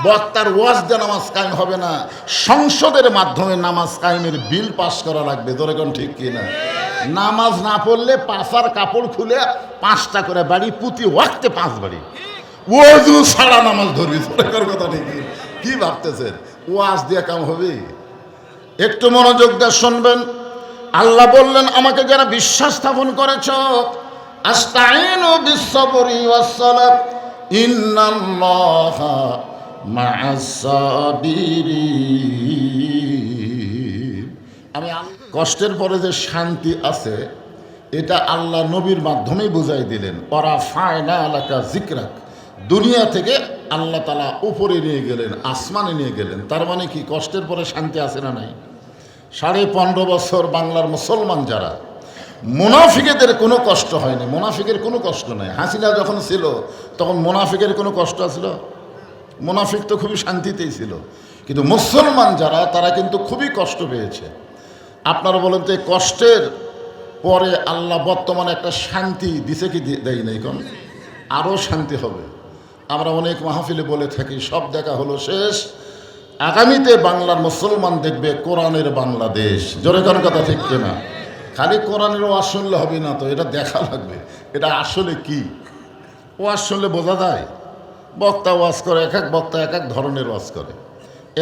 বক্তার ওয়াজ দিয়ে নামাজ কায়েম হবে না, সংসদের মাধ্যমে নামাজ কায়েমের বিল পাস করা লাগবে। ধরে কোন ঠিক কিনা? নামাজ না পড়লে পাশার কাপড় খুলে 5টা করে বাড়ি, প্রতি ওয়াক্তে 5 বাড়ি। ওযু ছাড়া নামাজ ধরবি। ধরে কোন কথা ঠিক কি ভাবতেছেন? ওয়াজ দিয়ে কাম হবে? একটু মনোযোগ দিয়ে শুনবেন। আল্লাহ বললেন, আমাকে যারা বিশ্বাস স্থাপন করেছ, আস্তাইনু বিস-সাবরি ওয়াস-সালাত ইন্নাল্লাহা মা'আস সাবিরিন। আমি কষ্টের পরে যে শান্তি আছে, এটা আল্লাহ নবীর মাধ্যমেই বুঝাই দিলেন। ওয়ারাফা'না লাকা যিকরাক, দুনিয়া থেকে আল্লাহ তাআলা উপরে নিয়ে গেলেন, আসমানে নিয়ে গেলেন। তার মানে কি কষ্টের পরে শান্তি আছে না নাই? 15.5 বছর বাংলার মুসলমান যারা, মুনাফিকদের কোনো কষ্ট হয়নি, মুনাফিকের কোনো কষ্ট নাই। হাসিনা যখন ছিল তখন মুনাফিকের কোনো কষ্ট ছিল? মুনাফিক তো খুবই শান্তিতেই ছিল। কিন্তু মুসলমান যারা, তারা কিন্তু খুবই কষ্ট পেয়েছে। আপনারা বলেন তো, এই কষ্টের পরে আল্লাহ বর্তমানে একটা শান্তি দিছে কি দেয় নাই? কোন আরও শান্তি হবে। আমরা অনেক মাহফিলে বলে থাকি, সব দেখা হলো শেষ, আগামীতে বাংলার মুসলমান দেখবে কোরআনের বাংলাদেশ। জোরে কোন কথা ঠিক কিনা? খালি কোরআনের ওয়াজ শুনলে হবে না তো, এটা দেখা লাগবে এটা আসলে কি। ওয়াজ শুনলে বোঝা যায়? বক্তা ওয়াজ করে, এক এক বক্তা এক এক ধরনের ওয়াজ করে।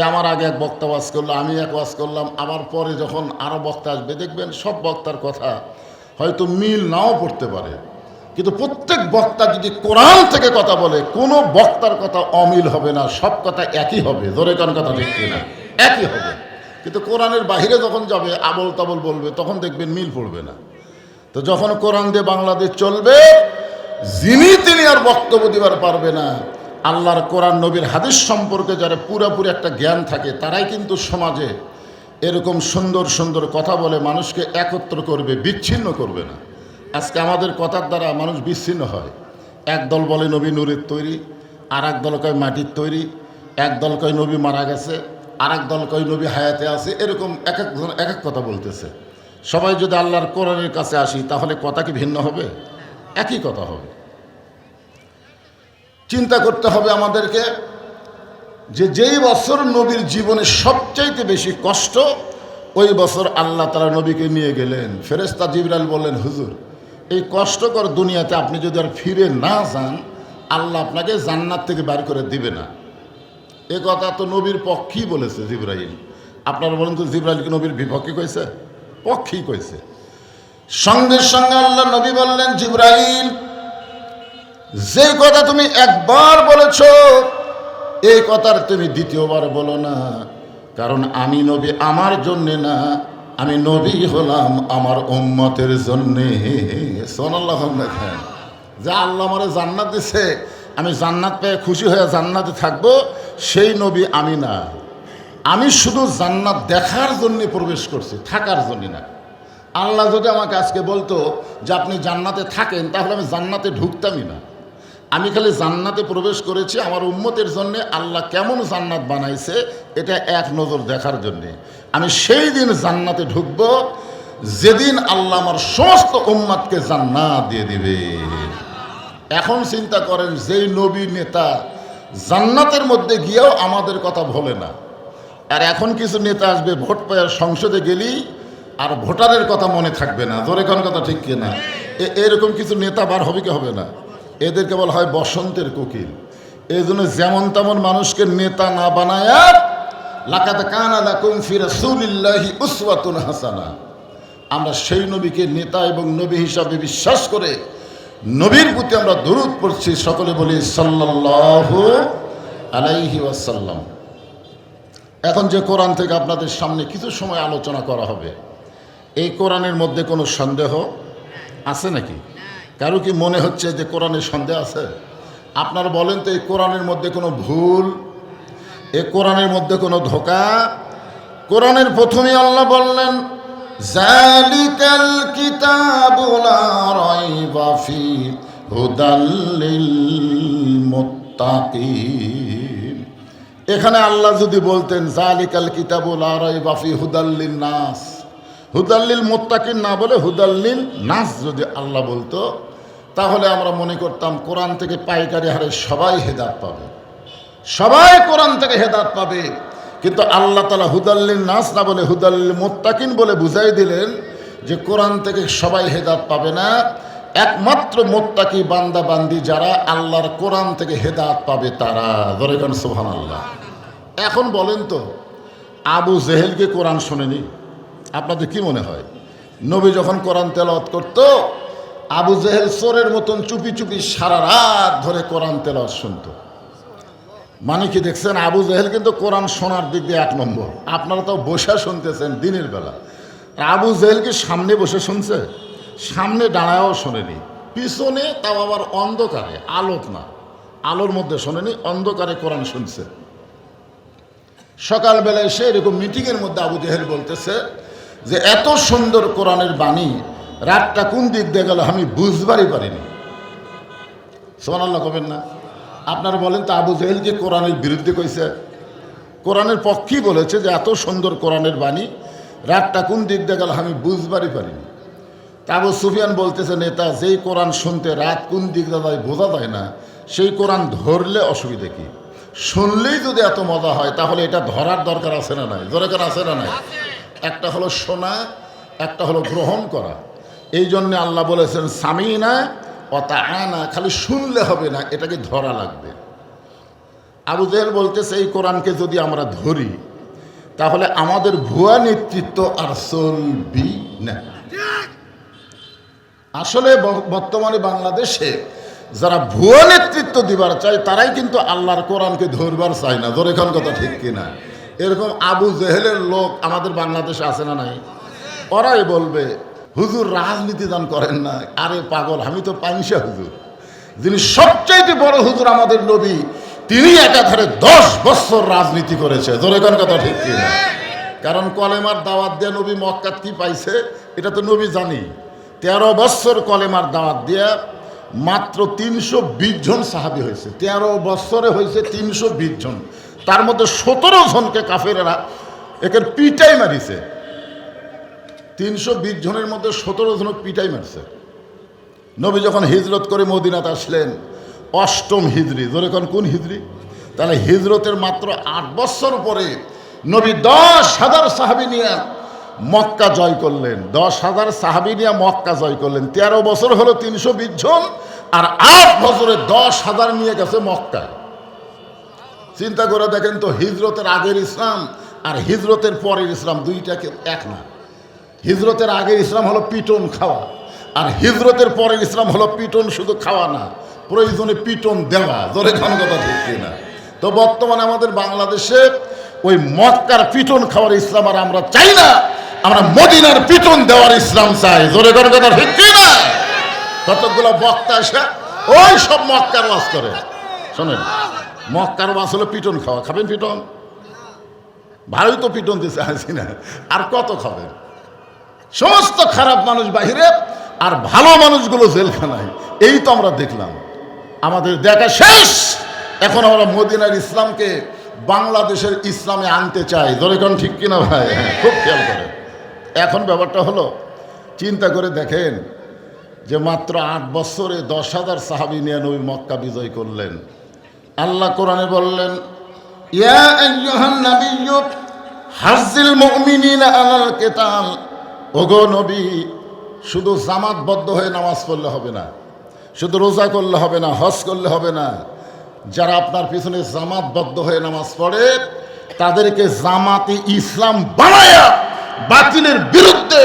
আমার আগে এক বক্তা ওয়াজ করলো, আমি এক ওয়াজ করলাম, আমার পরে যখন আরও বক্তা আসবে দেখবেন সব বক্তার কথা হয়তো মিল নাও পড়তে পারে, কিন্তু প্রত্যেক বক্তা যদি কোরআন থেকে কথা বলে, কোনো বক্তার কথা অমিল হবে না, সব কথা একই হবে। জোরে কোন কথা ঠিক কিনা? একই হবে। কিন্তু কোরআনের বাহিরে যখন যাবে, আবল তাবল বলবে, তখন দেখবেন মিল পড়বে না। তো যখন কোরআন দিয়ে বাংলাদেশ চলবে, যিনি তিনি আর বক্তব্য দিবার পারবে না। আল্লাহর কোরআন নবীর হাদিস সম্পর্কে যারা পুরোপুরি একটা জ্ঞান থাকে, তারাই কিন্তু সমাজে এরকম সুন্দর সুন্দর কথা বলে মানুষকে একত্র করবে, বিচ্ছিন্ন করবে না। আজকে আমাদের কথার দ্বারা মানুষ বিচ্ছিন্ন হয়। এক দল বলে নবী নূরের তৈরি, আর এক দল কয় মাটির তৈরি, এক দল কয় নবী মারা গেছে, আর এক দল কয় নবী হায়াতে আছে। এরকম এক একজন এক এক কথা বলতেছে। সবাই যদি আল্লাহর কোরআনের কাছে আসি, তাহলে কথা কি ভিন্ন হবে? একই কথা হবে। চিন্তা করতে হবে আমাদেরকে যে যেই বছর নবীর জীবনে সবচাইতে বেশি কষ্ট, ওই বছর আল্লাহ তাআলা নবীকে নিয়ে গেলেন। ফেরেশতা জিবরাইল বললেন, হুজুর, এই কষ্টকর দুনিয়াতে আপনি যদি আর ফিরে না যান, আল্লাহ আপনাকে জান্নাত থেকে বের করে দিবে না। এ কথা তো নবীর পক্ষেই বলেছে জিবরাইল। আপনারা বলেন তো, জিবরাইল কি নবীর বিপক্ষে কইছে? পক্ষেই কইছে। সঙ্গে সঙ্গে আল্লাহ নবী বললেন, জিবরাইল, যে কথা তুমি একবার বলেছ, এই কথার তুমি দ্বিতীয়বার বলো না। কারণ আমি নবী আমার জন্যে না, আমি নবী হলাম আমার উম্মতের জন্যে। সুবহানাল্লাহ। দেখেন, যা আল্লাহ আমারে জান্নাত দিছে, আমি জান্নাত পেয়ে খুশি হয়ে জান্নাতে থাকবো, সেই নবী আমি না। আমি শুধু জান্নাত দেখার জন্যে প্রবেশ করছি, থাকার জন্য না। আল্লাহ যদি আমাকে আজকে বলতো যে আপনি জান্নাতে থাকেন, তাহলে আমি জান্নাতে ঢুকতামই না। আমি খালি জান্নাতে প্রবেশ করেছি আমার উম্মতের জন্যে। আল্লাহ কেমন জান্নাত বানাইছে, এটা এক নজর দেখার জন্যে। আমি সেই দিন জান্নাতে ঢুকবো যেদিন আল্লাহ আমার সমস্ত উম্মতকে জান্নাত দিয়ে দিবে। এখন চিন্তা করেন, যেই নবী নেতা জান্নাতের মধ্যে গিয়েও আমাদের কথা ভোলে না, আর এখন কিছু নেতা আসবে ভোট পাওয়ার সংসদে গেলেই আর ভোটারের কথা মনে থাকবে না। জোরে কোন কথা ঠিক কিনা? এরকম কিছু নেতা বার হবে কি হবে না? এদেরকে বলা হয় বসন্তের কোকিল। এই জন্য যেমন তেমন মানুষকে নেতা না বানায়া, লাকাদ কানা লাকুম ফি রাসূলিল্লাহি উসওয়াতুন হাসানা, আমরা সেই নবীকে নেতা এবং নবী হিসাবে বিশ্বাস করে নবীর প্রতি আমরা দরুদ পড়ছি। সকলে বলি সাল্লাল্লাহু আলাইহি ওয়াসাল্লাম। এখন যে কোরআন থেকে আপনাদের সামনে কিছু সময় আলোচনা করা হবে, এই কোরআনের মধ্যে কোনো সন্দেহ আছে নাকি? কারো কি মনে হচ্ছে যে কোরআনের সন্দেহ আছে? আপনারা বলেন তো, এই কোরআনের মধ্যে কোনো ভুল, এই কোরআনের মধ্যে কোনো ধোঁকা? কোরআনের প্রথমে আল্লাহ বললেন, যালিকাল কিতাবু লা রাইবা ফি হুদাল লিল মুত্তাকিন। এখানে আল্লাহ যদি বলতেন যালিকাল কিতাবু লা রাইবা ফি হুদাল লিন নাস, হুদাল লিল মুত্তাকিন না বলে হুদাল লিন নাস যদি আল্লাহ বলতো, তাহলে আমরা মনে করতাম কোরআন থেকে পাইকারি হারে সবাই হেদায়েত পাবে। সবাই কোরআন থেকে হেদায়েত পাবে। কিন্তু আল্লাহ তাআলা হুদাল্লিন নাস না বলে হুদাল্লিল মুত্তাকিন বলে বুঝাই দিলেন যে কোরআন থেকে সবাই হেদায়েত পাবে না, একমাত্র মুত্তাকি বান্দা বান্দি যারা আল্লাহর কোরআন থেকে হেদায়েত পাবে তারা। ধরে কোন সুবহানাল্লাহ। এখন বলেন তো, আবু জেহেলকে কোরআন শোনেনি? আপনাদের কি মনে হয় নবী যখন কোরআন তেলাওয়াত করত, আবু জেহেল চোরের মতন চুপি চুপি সারা রাত ধরে কোরআন তেলাওয়াত শুনত? মানে কি দেখছেন, আবু জেহেল কিন্তু কোরআন শোনার দিক দিয়ে 1 নম্বর। আপনারা তো বসে শুনতেছেন দিনের বেলা, আর আবু জেহেল কি সামনে বসে শুনছে? সামনে দাঁড়ায়ও শোনেনি, পিছনে তাও আবার অন্ধকারে, আলোক না, আলোর মধ্যে শোনেনি, অন্ধকারে কোরআন শুনছে। সকালবেলা এসে এরকম মিটিংয়ের মধ্যে আবু জেহেল বলতেছে যে এত সুন্দর কোরআনের বাণী রাতটা কোন দিক দিয়ে গেল আমি বুঝবারই পারিনি। সুবহানাল্লাহ কবেন না? আপনারা বলেন তো, আবু জেহেল যে কোরআনের বিরুদ্ধে কইছে? কোরআনের পক্ষেই বলেছে যে এত সুন্দর কোরআনের বাণী রাতটা কোন দিক দিয়ে গেল আমি বুঝবারই পারিনি। তা আবু সুফিয়ান বলতেছে, নেতা, যেই কোরআন শুনতে রাত কোন দিক দিয়ে যায় বোঝা যায় না, সেই কোরআন ধরলে অসুবিধা কি? শুনলেই যদি এত মজা হয় তাহলে এটা ধরার দরকার আছে না নাই? দরকার আছে না নাই? একটা হলো শোনা, একটা হলো গ্রহণ করা। এই জন্যে আল্লাহ বলেছেন সামিনা ওয়াতাআনা, খালি শুনলে হবে না, এটাকে ধরা লাগবে। আবু জেহেল বলতেছে এই কোরআনকে যদি আমরা ধরি তাহলে আমাদের ভুয়া নেতৃত্ব আর চলবি না। আসলে বর্তমানে বাংলাদেশে যারা ভুয়া নেতৃত্ব দিবার চায় তারাই কিন্তু আল্লাহর কোরআনকে ধরবার চায় না। জোরে কোন কথা ঠিক কিনা? এরকম আবু জেহেলের লোক আমাদের বাংলাদেশে আছে না নাই? ওরাই বলবে হুজুর রাজনীতি দান করেন না। আরে পাগল, আমি তো পাইনসা হুজুর, যিনি সবচাইতে বড় হুজুর আমাদের নবী, তিনি একাধারে 10 বছর রাজনীতি করেছে। জোরে কোন কথা ঠিক কিনা? কারণ কলেমার দাওয়াত দিয়ে নবী মক্কাত কি পাইছে এটা তো নবী জানি। 13 বছর কলেমার দাওয়াত দিয়ে মাত্র 320 জন সাহাবী হয়েছে। 13 বছরে হয়েছে 320 জন, তার মধ্যে 17 জনকে কাফেরেরা একের পিটাই মারিছে। 320 জনের মধ্যে 17 জন পিটাই মারছে। নবী যখন হিজরত করে মদিনাতে আসলেন 8ম হিজরি, ধরে কোন হিজরি? তাহলে হিজরতের মাত্র 8 বছর পরে নবী 10,000 সাহাবী নিয়ে মক্কা জয় করলেন। 10,000 সাহাবী নিয়ে মক্কা জয় করলেন। 13 বছর হলো 320 জন, আর 8 বছরে 10,000 নিয়ে গেছে মক্কায়। চিন্তা করে দেখেন তো, হিজরতের আগের ইসলাম আর হিজরতের পরের ইসলাম দুইটাকে এক না। হিজরতের আগের ইসলাম হলো পিটন খাওয়া, আর হিজরতের পরের ইসলাম হলো পিটন শুধু খাওয়া না, প্রয়োজনে পিটন দেওয়া। জোরে কোন কথা ঠিক কিনা? তো বর্তমানে আমাদের বাংলাদেশে ওই মক্কার পিটন খাওয়ার ইসলাম আর আমরা চাই না, আমরা মদিনার পিটন দেওয়ার ইসলাম চাই। জোরে কোন কথা ঠিক কিনা? কতগুলো বক্তা এসে ওই সব মক্কার ওয়াজ করে। শোনেন, মক্কার ওয়াজ হলো পিটন খাওয়া। খাবেন পিটন? ভালোই তো পিটন দিতে আসি না, আর কত খাবেন? সমস্ত খারাপ মানুষ বাহিরে আর ভালো মানুষগুলো জেলখানায়। এই তো আমরা দেখলাম, আমাদের দেখা শেষ। এখন আমরা মদিনার ইসলামকে বাংলাদেশের ইসলামে আনতে চাই। ধরে কোন ঠিক কিনা ভাই? খুব খেয়াল করে। এখন ব্যাপারটা হলো, চিন্তা করে দেখেন যে মাত্র 8 বছরে 10,000 সাহাবী নিয়ে নবী মক্কা বিজয় করলেন। আল্লাহ কোরআনে বললেন, ইয়া আইয়ুহান নাবিয়্যু হাজ্জিল মুমিনিনা আলাল কিতাল। ওগো নবী, শুধু জামাতবদ্ধ হয়ে নামাজ পড়লে হবে না, শুধু রোজা করলে হবে না, হজ করলে হবে না। যারা আপনার পিছনে জামাতবদ্ধ হয়ে নামাজ পড়ে তাদেরকে জামাতে ইসলাম বানায়া বাতিলের বিরুদ্ধে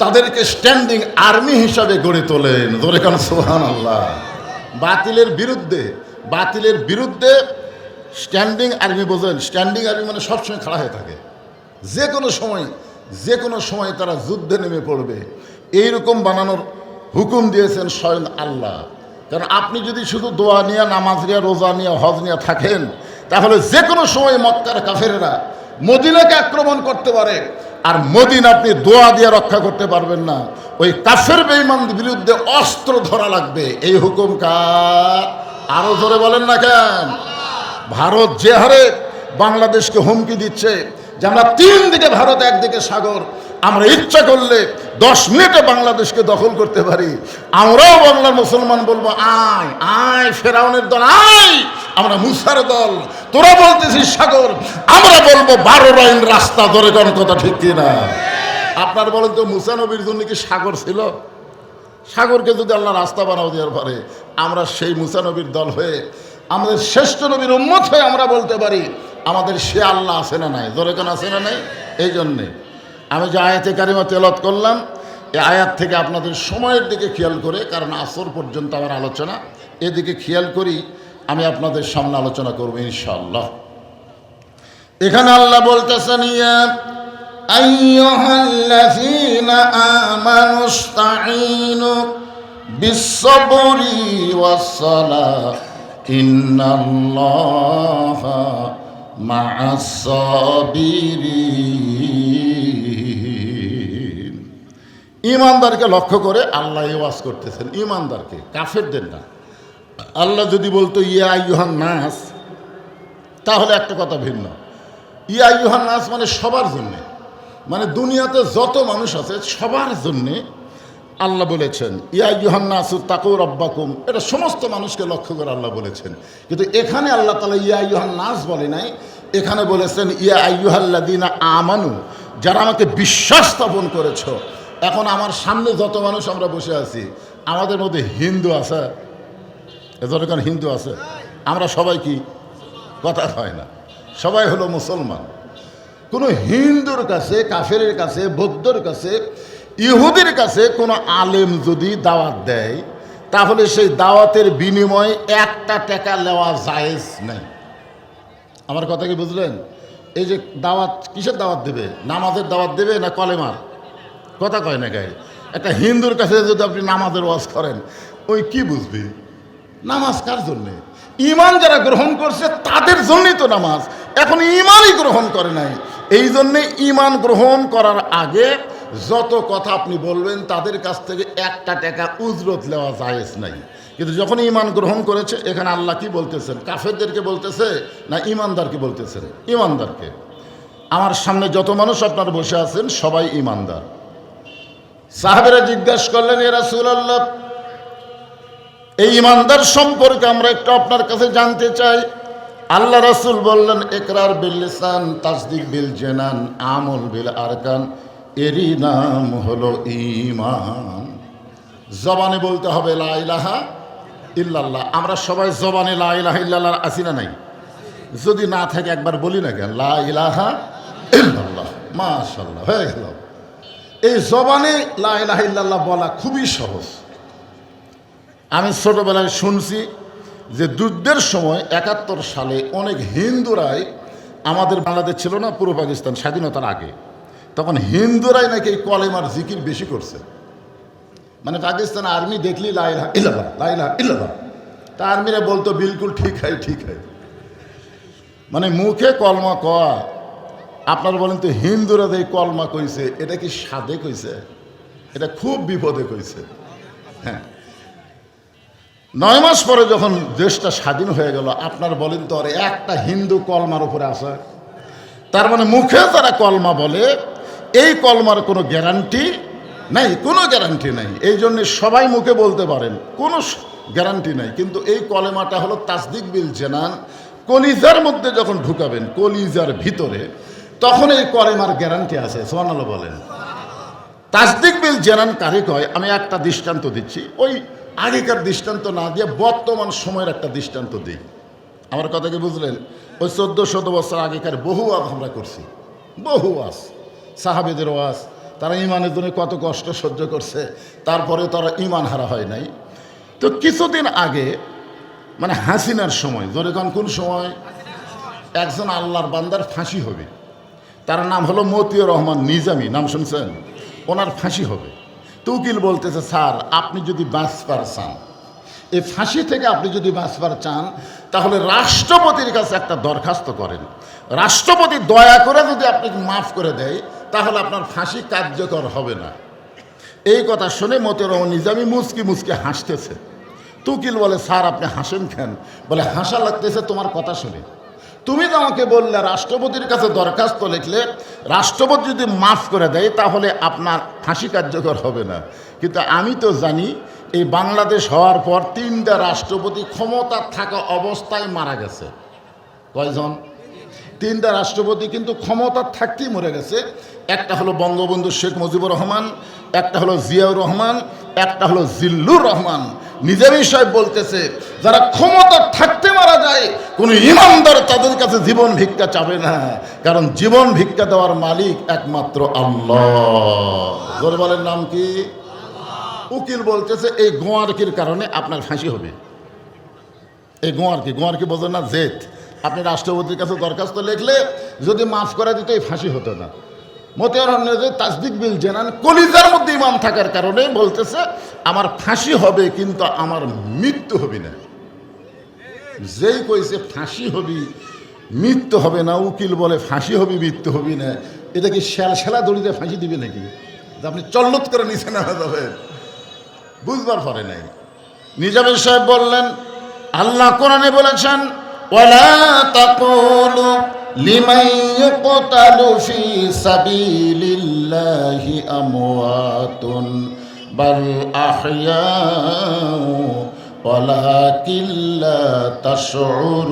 তাদেরকে স্ট্যান্ডিং আর্মি হিসাবে গড়ে তোলেন। ধরে কেন সুবহানাল্লাহ। বাতিলের বিরুদ্ধে স্ট্যান্ডিং আর্মি, বোঝেন? স্ট্যান্ডিং আর্মি মানে সবসময় খাড়া হয়ে থাকে, যে কোনো সময় তারা যুদ্ধে নেমে পড়বে। এইরকম বানানোর হুকুম দিয়েছেন স্বয়ং আল্লাহ। কারণ আপনি যদি শুধু দোয়া নিয়ে, নামাজ নিয়ে, রোজা নিয়ে, হজ নিয়ে থাকেন তাহলে যে কোনো সময় মক্কার কাফেরেরা মদিনাকে আক্রমণ করতে পারে, আর মদিনা আপনি দোয়া দিয়ে রক্ষা করতে পারবেন না। ওই কাফের বেঈমানদের বিরুদ্ধে অস্ত্র ধরা লাগবে। এই হুকুম কার? আরো জোরে বলেন না কেন? ভারত যে হারে বাংলাদেশকে হুমকি দিচ্ছে যে আমরা 3 দিকে ভারত, একদিকে সাগর, আমরা ইচ্ছা করলে 10 মিনিটে বাংলাদেশকে দখল করতে পারি। আমরাও বাংলার মুসলমান বলবো, আয় আয় ফেরাউনের দল, আয় আমরা মুসার দল। তোরা বলতেছিস সাগর, আমরা বলবো 12 লাইন রাস্তা ধরে। কোন কথা ঠিক কিনা? আপনার বলেন তো, মুসা নবীর জন্য কি সাগর ছিল? সাগরকে যদি আল্লাহ রাস্তা বানাও দেওয়ার পরে আমরা সেই মুসা নবীর দল হয়ে, আমাদের শ্রেষ্ঠ নবীর উম্মত হয়ে আমরা বলতে পারি আমাদের সে আল্লাহ আছে না নাই? জোরে কেন আছে না নাই? এই জন্যে আমি যে আয়াতে কারিমা তেলাওয়াত করলাম, এই আয়াত থেকে আপনাদের সময়ের দিকে খেয়াল করে, কারণ আসর পর্যন্ত আমার আলোচনা, এদিকে খেয়াল করি আমি আপনাদের সামনে আলোচনা করব ইনশাআল্লাহ। এখানে আল্লাহ বলতেছেন, ইয়া আইয়ুহাল্লাযীনা আমানুস্তাঈনু বিস-সাবরি ওয়াস-সালাহ ইন্নাল্লাহা মা'আস-সাবিরিন। ঈমানদারকে লক্ষ্য করে আল্লাহ এই ওয়াজ করতেছেন, ঈমানদারকে, কাফেরদের না। আল্লাহ যদি বলতো ইয়া আইয়ুহান নাস, তাহলে একটা কথা ভিন্ন। ইয়া আইয়ুহান নাস মানে সবার জন্যে, মানে দুনিয়াতে যত মানুষ আছে সবার জন্যে আল্লাহ বলেছেন ইয়া আইয়ুহান নাসু তাকু রাব্বাকুম। এটা সমস্ত মানুষকে লক্ষ্য করে আল্লাহ বলেছেন, কিন্তু এখানে আল্লাহ তাআলা ইয়া আইয়ুহান নাস বলে নাই, এখানে বলেছেন ইয়া আইয়ুহাল্লাযীনা আমানু, যারা আমাকে বিশ্বাস স্থাপন করেছ। এখন আমার সামনে যত মানুষ আমরা বসে আছি, আমাদের মধ্যে হিন্দু আছে? এজন্য হিন্দু আছে? আমরা সবাই কি কথা হয় না? সবাই হলো মুসলমান। কোনো হিন্দুর কাছে, কাফেরের কাছে, বৌদ্ধর কাছে, ইহুদির কাছে কোনো আলেম যদি দাওয়াত দেয়, তাহলে সেই দাওয়াতের বিনিময়ে একটা টাকা নেওয়া জায়েজ নেই। আমার কথা কি বুঝলেন? এই যে দাওয়াত, কিসের দাওয়াত দেবে? নামাজের দাওয়াত দেবে না কলেমার? কথা কয় না গায়ে। একটা হিন্দুর কাছে যদি আপনি নামাজের ওয়াজ করেন, ওই কি বুঝবি? নামাজ কার জন্যে? ঈমান যারা গ্রহণ করছে তাদের জন্যই তো নামাজ। এখন ঈমানই গ্রহণ করে নাই, এই জন্যে ঈমান গ্রহণ করার আগে যত কথা আপনি বলবেন তাদের কাছ থেকে একটা টাকা উজরত নেওয়া জায়েজ নাই। কিন্তু যখন ঈমান গ্রহণ করেছে, এখানে আল্লাহ কি বলতেছেন? কাফেরদেরকে বলতেছে না ঈমানদারকে বলতেছেন? ঈমানদারকে। আমার সামনে যত মানুষ আপনার বসে আছেন সবাই ঈমানদার। সাহাবেরা জিজ্ঞাসা করলেন, ইয়া রাসূলুল্লাহ, এই ঈমানদার সম্পর্কে আমরা একটু আপনার কাছে জানতে চাই। আল্লাহ রাসূল বললেন, ইকরার বিল লিসান, তাসদিক বিল জানান, আমল বিল আরকান, এরই নাম হলো ঈমান। জবানে বলতে হবে লা ইলাহা ইল্লাল্লাহ। আমরা সবাই জবানে লা ইলাহা ইল্লাল্লাহ আছি না নাই? যদি না থাকে একবার বলি না কেন, লা ইলাহা ইল্লাল্লাহ। মাশাআল্লাহ, হয়ে গেল। এই জবানে লা ইলাহা ইল্লাল্লাহ বলা খুবই সহজ। আমি ছোটবেলায় শুনছি যে যুদ্ধের সময় 71 সালে অনেক হিন্দুরাই, আমাদের বাংলাদেশ ছিল না, পূর্ব পাকিস্তান স্বাধীনতার আগে, তখন হিন্দুরাই নাকি এই কলেমার জিকির বেশি করছে। মানে পাকিস্তান আর্মি দেখলি লা ইলাহা ইল্লাল্লাহ, লা ইলাহা ইল্লাল্লাহ, তা আর্মিরা বলতো বিলকুল ঠিক হয়, ঠিক হয়। মানে মুখে কলমা কয়া। আপনার বলেন তো, হিন্দুরা যে কলমা কইছে এটা কি সাদে কইছে? এটা খুব বিপদে কইছে। হ্যাঁ, 9 মাস পরে যখন দেশটা স্বাধীন হয়ে গেল, আপনার বলেন তো আর একটা হিন্দু কলমার উপরে আসে? তার মানে মুখে যারা কলমা বলে, এই কলমার কোনো গ্যারান্টি নাই, কোনো গ্যারান্টি নাই। এই জন্য সবাই মুখে বলতে পারেন, কোনো গ্যারান্টি নাই। কিন্তু এই কলেমাটা হলো তাসদিক বিল জানান, কলিজার মধ্যে যখন ঢুকাবেন, কলিজার ভিতরে, তখন এই কলেমার গ্যারান্টি আছে। সুবহানাল্লাহ বলেন। তাসদিক বিল জানান কারে কয়? আমি একটা দৃষ্টান্ত দিচ্ছি, ওই আগেকার দৃষ্টান্ত না দিয়ে বর্তমান সময়ের একটা দৃষ্টান্ত দিই। আমার কথা কি বুঝলেন? ওই 1400 বছর আগেকার বহু ওয়াজ আমরা করছি, বহু ওয়াজ, সাহাবেদের ওয়াজ। তারা ঈমানের জন্য কত কষ্ট সহ্য করছে, তারপরে তারা ঈমান হারা হয় নাই। তো কিছুদিন আগে, মানে হাসিনার সময়, ধরে কোন সময়, একজন আল্লাহর বান্দার ফাঁসি হবে। তার নাম হলো মতিউর রহমান নিজামী, নাম শুনছেন? ওনার ফাঁসি হবে। তো উকিল বলতেছে, স্যার আপনি যদি বাঁচবার চান, এই ফাঁসি থেকে আপনি যদি বাঁচবার চান, তাহলে রাষ্ট্রপতির কাছে একটা দরখাস্ত করেন। রাষ্ট্রপতি দয়া করে যদি আপনাকে মাফ করে দেয়, তাহলে আপনার ফাঁসি কার্যকর হবে না। এই কথা শুনে মতিউর রহমান নিজামী মুচকি মুচকি হাসতেছে। তো উকিল বলে, স্যার আপনি হাসেন কেন? বলে, হাসা লাগতেছে তোমার কথা শুনে। তুমি তো আমাকে বললে রাষ্ট্রপতির কাছে দরখাস্ত লিখলে রাষ্ট্রপতি যদি মাফ করে দেয় তাহলে আপনার ফাঁসি কার্যকর হবে না, কিন্তু আমি তো জানি এই বাংলাদেশ হওয়ার পর 3টা রাষ্ট্রপতি ক্ষমতা থাকা অবস্থায় মারা গেছে। কয়জন? 3টা রাষ্ট্রপতি কিন্তু ক্ষমতা থাকতেই মরে গেছে। একটা হলো বঙ্গবন্ধু শেখ মুজিবুর রহমান, একটা হলো জিয়াউর রহমান, একটা হলো জিল্লুর রহমান। নিজামী সাহেব বলতেছে যারা ক্ষমতা থাকতে মারা যায় কোনো ইমানদার তাদের কাছে জীবন ভিক্ষা চাবে না, কারণ জীবন ভিক্ষা দেওয়ার মালিক একমাত্র আল্লাহ। জোরে বলেন নাম কি? উকিল বলতেছে এই গোয়ারকির কারণে আপনার ফাঁসি হবে। এই গোয়ারকি বোঝেন না? জেদ। আপনি রাষ্ট্রপতির কাছে দরখাস্ত লিখলে যদি মাফ করে দিত এই ফাঁসি হতো না। মতিয়ার যে তাসদিক বিল জেনান কলিজার মধ্যে ইমান থাকার কারণে বলতেছে আমার ফাঁসি হবে কিন্তু আমার মৃত্যু হবে না। যেই কইছে ফাঁসি হবি মৃত্যু হবে না, উকিল বলে ফাঁসি হবি মৃত্যু হবি না, এটা কি শেলা দড়িতে ফাঁসি দিবে নাকি? আপনি চল্লত করে নিচে নেওয়া যাবে, বুঝবার পরে নাই। নিজামী সাহেব বললেন আল্লাহ কোরআনে বলেছেন ওয়ালা তাকুলু লিমান ইউকতালু ফি সাবিলিল্লাহি আমওয়াতুন বাল আহইয়াউ ওয়ালাকিন লা তাশউরুন।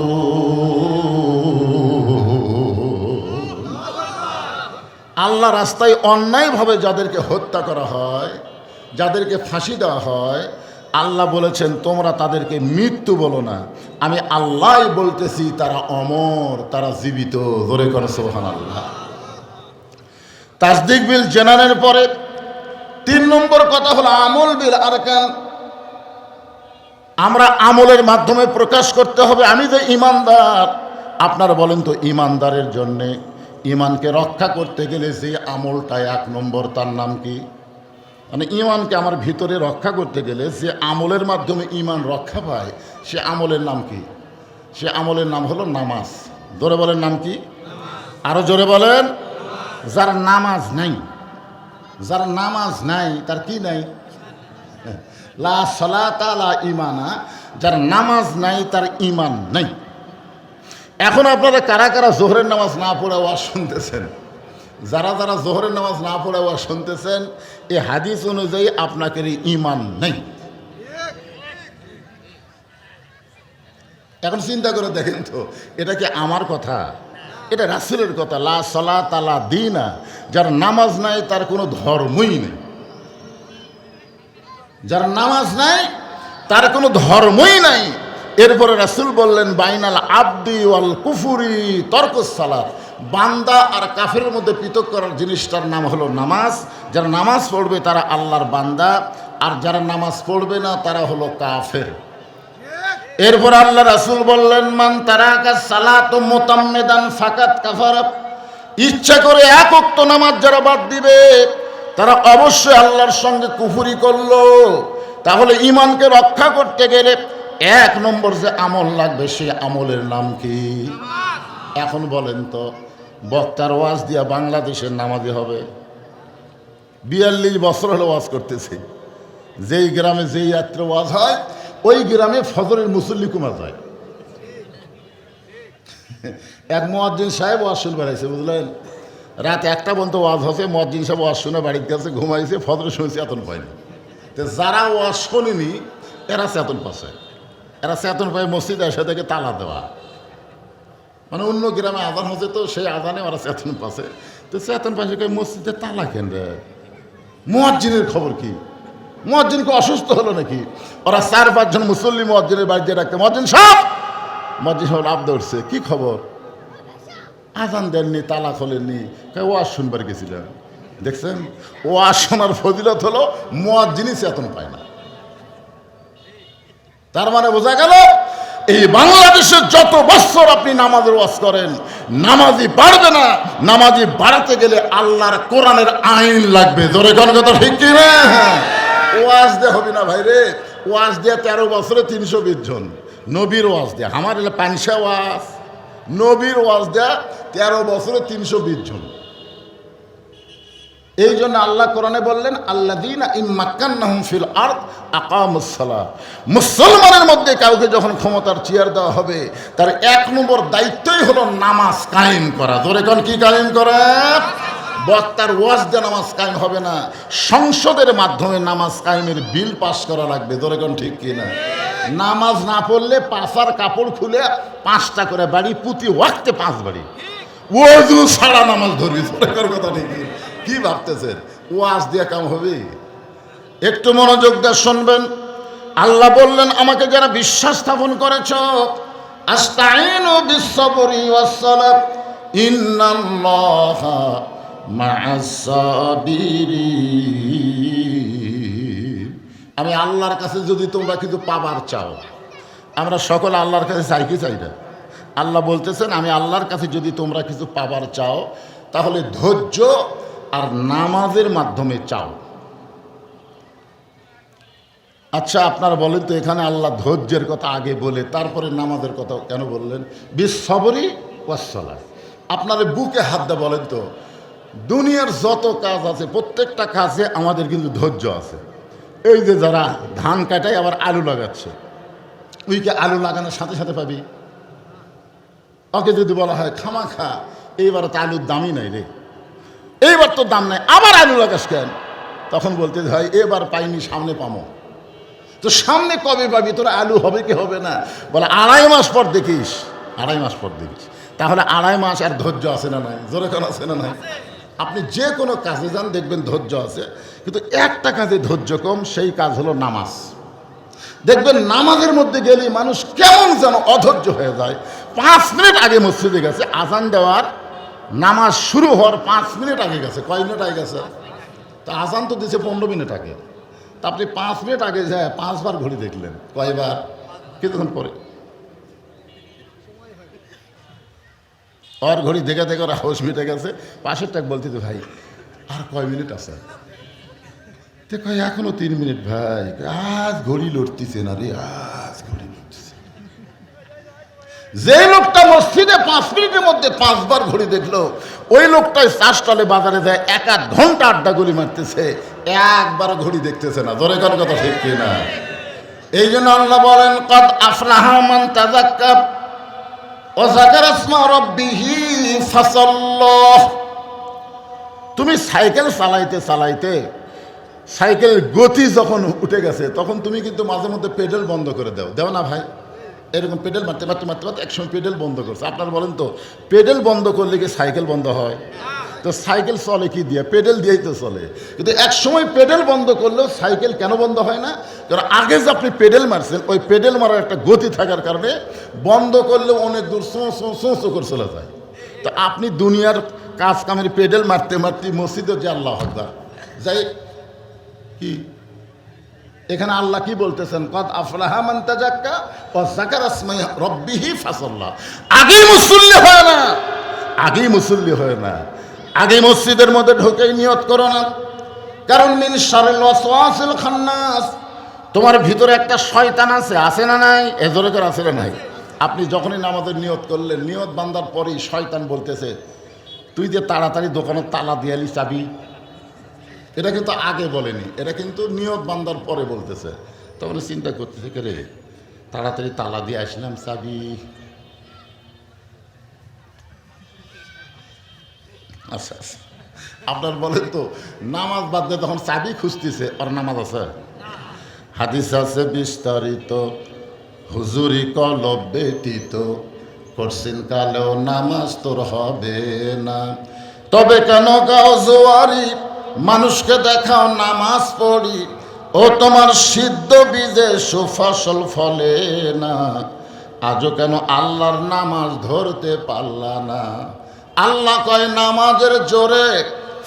আল্লাহ রাস্তায় অন্যায়ভাবে যাদেরকে হত্যা করা হয়, যাদেরকে ফাঁসি দেওয়া হয়, আল্লাহ বলেছেন তোমরা তাদেরকে মৃত্যু বলো না, আমি আল্লাহ বলতেছি তারা অমর, তারা জীবিত। ধরে করে সুবহানাল্লাহ। তাসদিক বিল জেনারের পরে 3 নম্বর কথা হলো আমল বিল আরকান। আমরা আমলের মাধ্যমে প্রকাশ করতে হবে আমি যে ইমানদার। আপনারা বলেন তো ইমানদারের জন্যে ইমানকে রক্ষা করতে গেলে যে আমলটা 1 নম্বর তার নাম কি? মানে ইমানকে আমার ভিতরে রক্ষা করতে গেলে যে আমলের মাধ্যমে ইমান রক্ষা পায় সে আমলের নাম কি? সে আমলের নাম হলো নামাজ। জোরে বলেন নাম কি? আরো জোরে বলেন। যার নামাজ নাই, যার নামাজ নাই তার কি নাই? লা সালাতা লা ঈমানা। যার নামাজ নাই তার ঈমান নাই। এখন আপনারা কারা কারা জোহরের নামাজ না পড়ে ওয়াজ শুনতেছেন? যারা যারা জোহরের নামাজ না পড়ে ওয়াজ শুনতেছেন এই হাদিস অনুযায়ী আপনাদের ঈমান নেই। এখন চিন্তা করে দেখেন তো, এটা কি আমার কথা? এটা রাসূলের কথা। লা সালাতা লা দীনা। যার নামাজ নাই তার কোনো ধর্মই নেই। যার নামাজ নাই তার কোনো ধর্মই নাই। এরপরে রাসূল বললেন বাইনাল আবদি ওয়াল কুফুরি তরকুস সালাত। বান্দা আর কাফেরের মধ্যে পৃথক করার জিনিসটার নাম হলো নামাজ। যারা নামাজ পড়বে তারা আল্লাহর বান্দা, আর যারা নামাজ পড়বে না তারা হলো কাফের। এরপর আল্লাহ রাসূল বললেন মান তারাকা সালাতু মুতাম্মিদান ফাকাত কাফারা। ইচ্ছা করে 1 ওয়াক্ত নামাজ যারা বাদ দিবে তারা অবশ্যই আল্লাহর সঙ্গে কুফরি করলো। তাহলে ঈমানকে রক্ষা করতে গেলে 1 নম্বর যে আমল লাগবে সে আমলের নাম কি? এখন বলেন তো, বক্তার ওয়াজ দিয়া বাংলাদেশের নামাজি হবে? 42 বছর হলো ওয়াজ করতেছে। যেই গ্রামে যেই রাত্রে ওয়াজ হয় ওই গ্রামে ফজরের মুসল্লি কমা যায়। এক মুয়াজ্জিন সাহেব ওয়াজ শুনে বেড়াইছে, বুঝলেন? রাত 1টা পর্যন্ত ওয়াজ হচ্ছে, মুয়াজ্জিন সাহেব ওয়াজ শুনে বাড়ির কাছে ঘুমাইছে, ফজরে শুনেছে চেতন পায়নি। তো যারা ওয়াজ শোনেনি এরা চেতন পাচ্ছে, এরা চেতন পায় মসজিদে এসে থেকে তালা দেওয়া। মানে অন্য গ্রামে আজান হচ্ছে তো সেই আজানে ওরা চেতন পাচ্ছে। তো চেতন পাশে মসজিদে তালা কেন রে? মুয়াজ্জিনের খবর কি? মুয়াজ্জিনকে অসুস্থ হলো নাকি? ওরা 4-5 জন মুসল্লি মুয়াজ্জিনের বাড়িতে রাখতে, মুয়াজ্জিন সাহেব, মুয়াজ্জিন সাহেব লাভ ধরছে, কি খবর? আজান দেননি, তালা খোলেননি, ওয়াজ শুনবার গেছিলাম। দেখছেন, ওয়াজ শোনার ফজিলত হলো মুয়াজ্জিনই চেতন পায় না। তার মানে বোঝা গেল এই বাংলাদেশে যত বছর আপনি নামাজের ওয়াজ করেন নামাজি বাড়বে না। নামাজি বাড়াতে গেলে আল্লাহর কোরআনের আইন লাগবে। জোরে কোন কথা ঠিক কি না? ওয়াজ দিয়ে হবে না ভাই রে। ওয়াজ দিয়ে 13 বছরে 320 জন। নবীর ওয়াজ দিয়ে আমার এলে পানসা ওয়াজ, নবীর ওয়াজ দেয়া 13 বছরে 320 জন। এই জন্য আল্লাহ কোরআনে বললেন আল্লাযীনা ইম্মাক্কান্নাহুম ফিল আরদ আকামুস সালাহ। মুসলমানের মধ্যে কাউকে যখন ক্ষমতার চেয়ার দেওয়া হবে তার 1 নম্বর দায়িত্বই হলো নামাজ কায়েম করা। জোরে কোন কি কায়েম করা? বক্তার ওয়াজ দিয়ে নামাজ কায়েম হবে না, সংসদের মাধ্যমে নামাজ কায়েমের বিল পাস করা লাগবে। জোরে কোন ঠিক কিনা? নামাজ না পড়লে পাছার কাপড় খুলে 5টা করে বাড়ি, প্রতি ওয়াক্তে 5 বাড়ি। ওযু ছাড়া নামাজ ধরবি। জোরে কোন কথা ঠিক কি ভাবতেছেন? ওয়াজ দিয়ে কাম হবে? একটু মনোযোগ দিয়ে শুনবেন। আল্লাহ বললেন আমাকে যারা বিশ্বাস স্থাপন করেছ, আস্তাইনু বিস-সাবরি ওয়াস-সালাহ ইন্নাল্লাহা মা'আস-সাবিরিন। আমি আল্লাহর কাছে যদি তোমরা কিছু পাবার চাও, আমরা সকলে আল্লাহর কাছে চাই কি চাই না? আল্লাহ বলতেছেন আমি আল্লাহর কাছে যদি তোমরা কিছু পাবার চাও তাহলে ধৈর্য আর নামাজের মাধ্যমে চাও। আচ্ছা আপনারা বলেন তো, এখানে আল্লাহ ধৈর্যের কথা আগে বলে তারপরে নামাজের কথা কেন বললেন? বিস-সাবরি ওয়াস-সালাহ। আপনারা বুকে হাত দিয়ে বলেন তো, দুনিয়ার যত কাজ আছে প্রত্যেকটা কাজে আমাদের কিন্তু ধৈর্য আছে। এই যে যারা ধান কাটায় আবার আলু লাগাচ্ছে, ওইকে আলু লাগানোর সাথে সাথে পাবি? ওকে যদি বলা হয় খামাখা এইবার তো আলুর দামই নাই রে, এইবার তো দাম নাই, আবার আলু লাগাস কেন? তখন বলতে হয় এবার পাইনি, সামনে পামো। তো সামনে কবে পাবি? তোরা আলু হবে কি হবে না? বলে 2.5 মাস পর দেখিস। 2.5 মাস পর দেখিস। তাহলে 2.5 মাস আর ধৈর্য আছে না নাই? জোরে কেন আছে না নাই? আপনি যে কোনো কাজে যান দেখবেন ধৈর্য আছে, কিন্তু একটা কাজে ধৈর্য কম, সেই কাজ হলো নামাজ। দেখবেন নামাজের মধ্যে গেলেই মানুষ কেমন যেন অধৈর্য হয়ে যায়। 5 মিনিট আগে মসজিদে গেছে, আজান দেওয়ার নামাজ শুরু হওয়ার 5 মিনিট আগে গেছে। কয় মিনিট আগে গেছে? তা আজান তো দিয়েছে 15 মিনিট আগে। তা আপনি 5 মিনিট আগে যায় 5 বার ঘড়ি দেখলেন, কয়বার? কিছুক্ষণ পরে ওর ঘড়ি দেখে দেখে ওরা হাউস মিটে গেছে। পাশের টাক বলতে ভাই আর কয় মিনিট আছে? তো কয় এখনো 3 মিনিট ভাই। আজ ঘড়ি লড়তিছে না রে, আজ ঘড়ি লড়তিছে। যে লোকটা মসজিদে 5 মিনিটের মধ্যে 5 বার ঘড়ি দেখলো, ওই লোকটাই চা স্টলে বাজারে যায় 1 ঘন্টা আড্ডা গুলি মারতেছে, একবার ঘড়ি দেখতেছে না। জোরে কোন কথা ঠিক কিনা? এই জন্য আল্লাহ বলেন কদ আফলাহা মান তাযাক্কা ওয়া যাকারা ইসমা রাব্বিহি ফাসাল্লাহ। তুমি সাইকেল চালাইতে চালাইতে সাইকেল গতি যখন উঠে গেছে তখন তুমি কিন্তু মাঝে মধ্যে পেডেল বন্ধ করে দাও না ভাই? এরকম পেডেল মারতে মারতে মারতে মারতে একসময় পেডেল বন্ধ করছে। আপনারা বলেন তো, পেডেল বন্ধ করলে কি সাইকেল বন্ধ হয়? তো সাইকেল চলে কি দিয়ে? পেডেল দিয়েই তো চলে। কিন্তু এক সময় পেডেল বন্ধ করলেও সাইকেল কেন বন্ধ হয় না? কারণ আগে যে আপনি পেডেল মারছেন, ওই পেডেল মারার একটা গতি থাকার কারণে বন্ধ করলেও অনেক দূর সোঁ করে চলে যায়। তো আপনি দুনিয়ার কাজ কামের পেডেল মারতে মারতে মসজিদে যে আল্লাহ আকবার যাই কি, এখানে আল্লাহ কি বলতেছেন? কদ আফলাহা মান তাযাক্কা ওয়া যাকারা ইসমা রাব্বিহি ফাসাল্লাহ। আগেই মুসল্লি হয় না, আগেই মুসল্লি হয় না, আগে মসজিদের মধ্যে ঢোকেই নিয়ত করো না। কারণ মিন শারিল ওয়াসওয়াসিল খান্নাস, তোমার ভিতরে একটা শয়তান আছে না নাই? এজরে করে আছে না নাই? আপনি যখনই নামাজের নিয়ত করলেন, নিয়ত বান্দার পরেই শয়তান বলতেছে তুই যে তাড়াতাড়ি দোকানের তালা দিয়ে আলি চাবি। এটা কিন্তু আগে বলেনি, এটা কিন্তু নিয়ত বান্দার পরে বলতেছে। তখন চিন্তা করতেছে কে রে, তাড়াতাড়ি তালা দিয়ে আসলাম, চাবি। আচ্ছা আচ্ছা, আপনার বলেন তো, নামাজ বাদ দিয়ে তখন চাবি খুঁজতেছে, আর নামাজ আছে? হাদিস আছে বিস্তারিত, হুজুরি কলব ব্যতীত করছেন কালেও নামাজ তোর হবে না। তবে কেন গাও জোয়ারি, মানুষকে দেখাও নামাজ পড়ি, ও তোমার সিদ্ধ বীজে সুফসল ফলে না। আজও কেন আল্লাহর নামাজ ধরতে পারলা না? আল্লাহ কয় নামাজের জোরে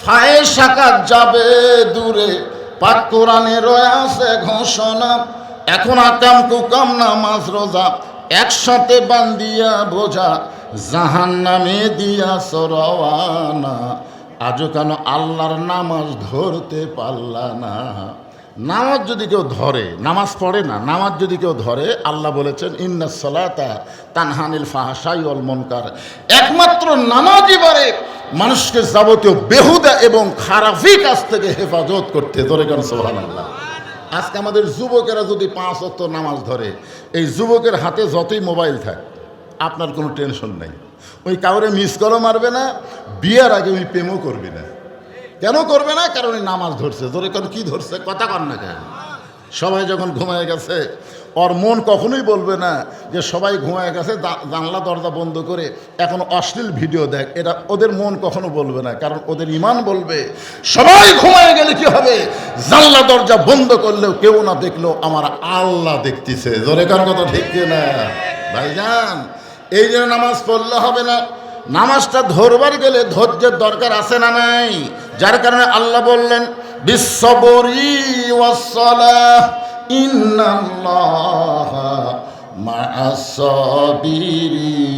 ফায়েসাকাত যাবে দূরে, পাক কোরআনে রয়েছে ঘোষণা। এখন আকাম কুকাম নামাজ রোজা একসাথে বান্দিয়া বোঝা, জাহান্নামে দিয়া সরওয়ানা। আজও কেন আল্লাহর নামাজ ধরতে পারলা না? নামাজ যদি কেউ ধরে, নামাজ পড়ে না, নামাজ যদি কেউ ধরে, আল্লাহ বলেছেন ইন্নাস সালাতা তানহা আনিল ফাহশাই ওয়াল মুনকার। একমাত্র নামাজই পারে মানুষকে যাবতীয় বেহুদা এবং খারাপি কাজ থেকে হেফাজত করতে ধরে কেন সুবহানাল্লাহ। আজকে আমাদের যুবকেরা যদি 5 ওয়াক্ত নামাজ ধরে, এই যুবকের হাতে যতই মোবাইল থাকে আপনার কোনো টেনশন নেই, ওই কাউরে মিস কলও মারবে না, বিয়ের আগে ওই প্রেমও করবে না। কেন করবে না? কারণ ওই নামাজ ধরছে। ধরে কেন কি ধরছে? কথা কন না কেন? সবাই যখন ঘুমায় গেছে ওর মন কখনোই বলবে না যে সবাই ঘুমায় গেছে জানলা দরজা বন্ধ করে এখন অশ্লীল ভিডিও দেখ, এটা ওদের মন কখনো বলবে না। কারণ ওদের ইমান বলবে সবাই ঘুমায় গেলে কি হবে, জানলা দরজা বন্ধ করলেও কেউ না দেখলেও আমার আল্লাহ দেখতেছে। জোরে কার কথা ঠিক না ভাইজান? এই জন্য নামাজ পড়লে হবে না, নামাজটা ধরবার গেলে ধৈর্যের দরকার আছে না নাই? যার কারণে আল্লাহ বললেন বিশ্ববরি ওয়াসসালাহ ইন্নাল্লাহা মা'আস সাবিরিন।